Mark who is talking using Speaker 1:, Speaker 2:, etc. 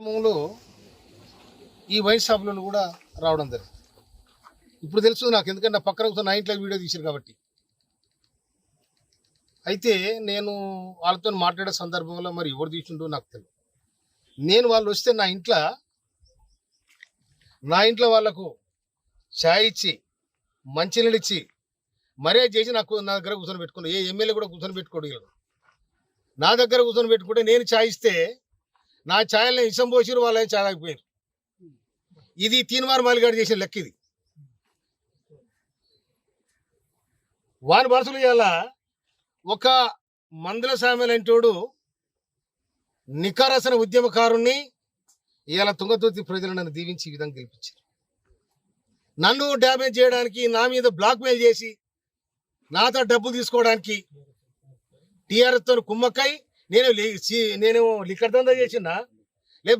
Speaker 1: క్రమంలో ఈ వైన్ షాపులను కూడా రావడం జరిగింది. ఇప్పుడు తెలుసు నాకు, ఎందుకంటే నా పక్కన కూర్చొని నా ఇంట్లో వీడియో తీశారు కాబట్టి. అయితే నేను వాళ్ళతో మాట్లాడే సందర్భంలో మరి ఎవరు తీసిండో నాకు తెలియదు. నేను వాళ్ళు వస్తే నా ఇంట్లో వాళ్ళకు ఛాయ్ ఇచ్చి మంచినీళ్ళు ఇచ్చి మర్యాద చేసి నా దగ్గర కూర్చొని పెట్టుకున్నాను. ఏ ఎమ్మెల్యే కూడా కూర్చొని పెట్టుకోడు. నా దగ్గర కూర్చొని పెట్టుకుంటే నేను ఛాయ్ ఇస్తే నా ఛాయల్ని ఇసం పోసిరు, వాళ్ళని ఛాయ్ తాగిపోయారు. ఇది తీన్మార్ మాలిగాడు చేసిన లెక్క. ఇది వాని మనసులు ఇవాళ ఒక మందుల సామెలంటోడు నికారసన ఉద్యమకారుణ్ణి ఇవాళ తుంగతుర్తి ప్రజలు నన్ను దీవించి ఈ విధంగా గెలిపించారు. నన్ను డ్యామేజ్ చేయడానికి, నా మీద బ్లాక్మెయిల్ చేసి నాతో డబ్బు తీసుకోవడానికి టీఆర్ఎస్తో కుమ్మక్కై నేను లిక్కర్ దందా చేసిన